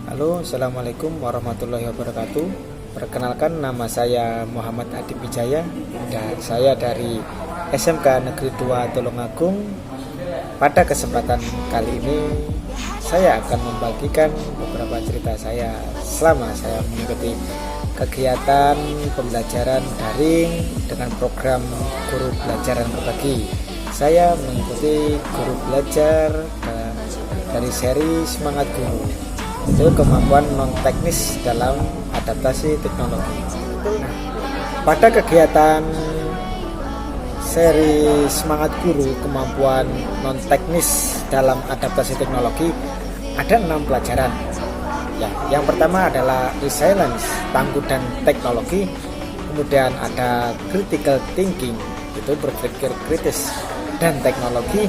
Halo, Assalamualaikum warahmatullahi wabarakatuh. Perkenalkan, nama saya Muhammad Adib Wijaya dan saya dari SMK Negeri 2 Tulungagung. Pada kesempatan kali ini saya akan membagikan beberapa cerita saya selama saya mengikuti kegiatan pembelajaran daring dengan program Guru Belajaran Berbagi. Saya mengikuti guru belajar dari seri Semangat Guru, itu kemampuan non teknis dalam adaptasi teknologi. Pada kegiatan seri Semangat Guru kemampuan non teknis dalam adaptasi teknologi ada 6 pelajaran. Yang pertama adalah resilience, tangguh dan teknologi. Kemudian ada critical thinking, itu berpikir kritis dan teknologi.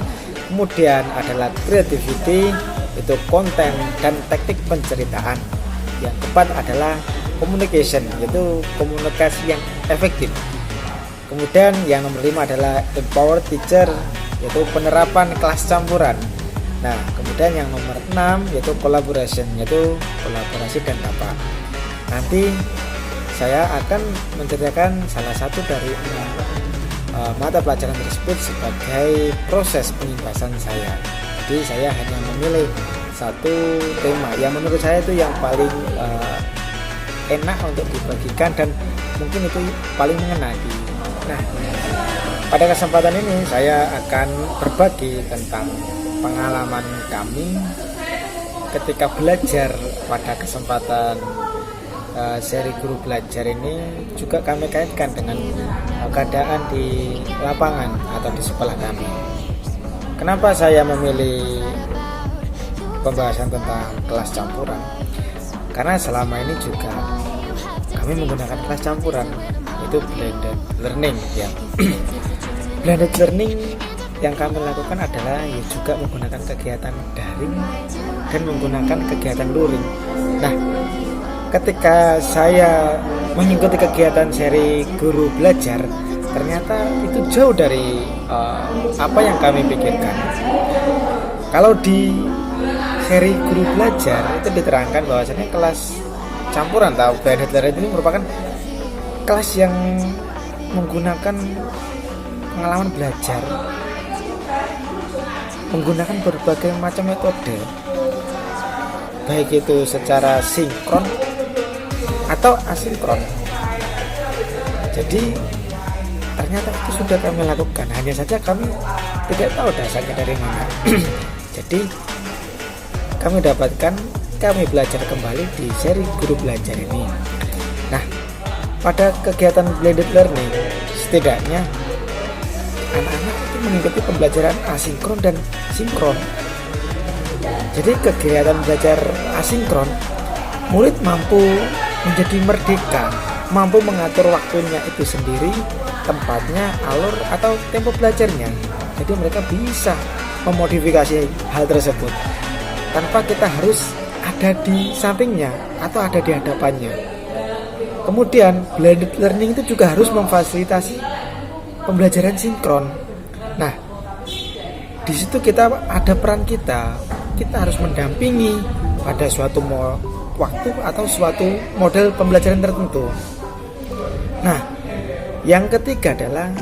Kemudian adalah creativity, itu konten dan teknik penceritaan. Yang keempat adalah communication, yaitu komunikasi yang efektif. Kemudian yang nomor 5 adalah empower teacher, yaitu penerapan kelas campuran. Nah, kemudian yang nomor 6 yaitu collaboration, yaitu kolaborasi dan rapat. Nanti saya akan menceritakan salah satu dari mata pelajaran tersebut sebagai proses penjelasan saya. Jadi saya hanya memilih satu tema yang menurut saya itu yang paling enak untuk dibagikan dan mungkin itu paling mengena. Nah, pada kesempatan ini saya akan berbagi tentang pengalaman kami ketika belajar pada kesempatan seri Guru Belajar ini. Juga kami kaitkan dengan keadaan di lapangan atau di sekolah kami. Kenapa saya memilih pembahasan tentang kelas campuran? Karena selama ini juga kami menggunakan kelas campuran, itu blended learning ya. Blended learning yang kami lakukan adalah juga menggunakan kegiatan daring dan menggunakan kegiatan luring. Nah, ketika saya mengikuti kegiatan seri Guru Belajar, ternyata itu jauh dari apa yang kami pikirkan. Kalau di seri Guru Belajar itu diterangkan bahwasanya kelas campuran atau blended learning ini merupakan kelas yang menggunakan pengalaman belajar, menggunakan berbagai macam metode, baik itu secara sinkron atau asinkron. Jadi ternyata itu sudah kami lakukan, hanya saja kami tidak tahu dasarnya dari mana. Jadi kami belajar kembali di seri Guru Belajar ini. Nah, pada kegiatan blended learning setidaknya anak-anak itu mengikuti pembelajaran asinkron dan sinkron. Jadi kegiatan belajar asinkron, murid mampu menjadi merdeka, mampu mengatur waktunya itu sendiri, tempatnya, alur atau tempo belajarnya. Jadi mereka bisa memodifikasi hal tersebut tanpa kita harus ada di sampingnya atau ada di hadapannya. Kemudian blended learning itu juga harus memfasilitasi pembelajaran sinkron. Nah, di situ kita ada peran kita. Kita harus mendampingi pada suatu waktu atau suatu model pembelajaran tertentu. Nah, yang ketiga adalah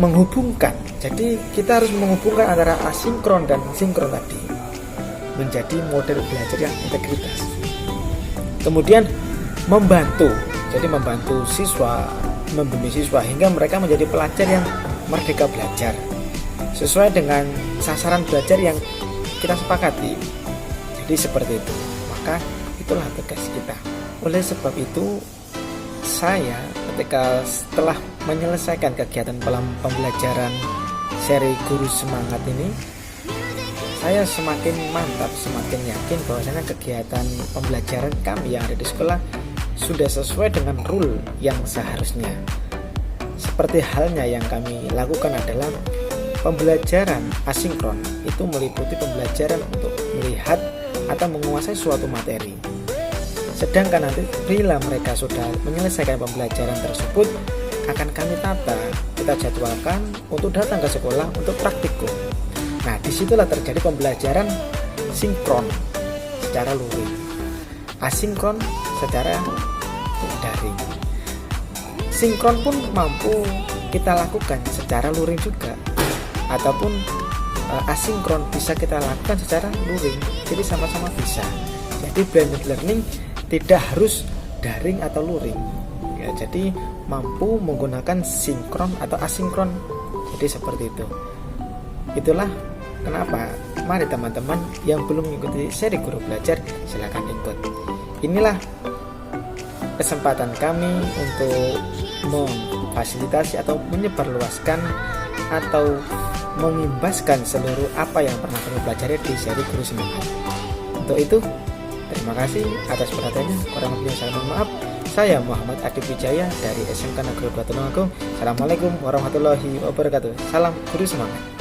menghubungkan. Jadi kita harus menghubungkan antara asinkron dan sinkron tadi menjadi model belajar yang integritas. Kemudian membantu. Jadi membantu siswa, membimbing siswa hingga mereka menjadi pelajar yang merdeka belajar sesuai dengan sasaran belajar yang kita sepakati. Jadi seperti itu. Maka itulah tugas kita. Oleh sebab itu, saya ketika setelah menyelesaikan kegiatan pembelajaran seri Guru Semangat ini, saya semakin mantap, semakin yakin bahwasanya kegiatan pembelajaran kami yang ada di sekolah sudah sesuai dengan rule yang seharusnya. Seperti halnya yang kami lakukan adalah pembelajaran asinkron, itu meliputi pembelajaran untuk melihat atau menguasai suatu materi. Sedangkan nanti bila mereka sudah menyelesaikan pembelajaran tersebut, akan kami tata, kita jadwalkan untuk datang ke sekolah untuk praktikum. Nah, disitulah terjadi pembelajaran sinkron secara luring. asinkron secara daring. Sinkron pun mampu kita lakukan secara luring juga, ataupun asinkron bisa kita lakukan secara luring, jadi sama-sama bisa. Jadi blended learning tidak harus daring atau luring ya, jadi mampu menggunakan sinkron atau asinkron, jadi seperti itu. Itulah kenapa mari teman-teman yang belum mengikuti seri Guru Belajar silakan ikut. Inilah kesempatan kami untuk memfasilitasi atau menyebarluaskan atau mengimbaskan seluruh apa yang pernah kami pelajari di seri Guru Semangat. Untuk itu, terima kasih atas perhatiannya. Kurang lebihnya saya mohon maaf. Saya Muhammad Adib Wijaya dari SMK Negeri 2 Tulungagung. Assalamualaikum warahmatullahi wabarakatuh. Salam Guru Semangat.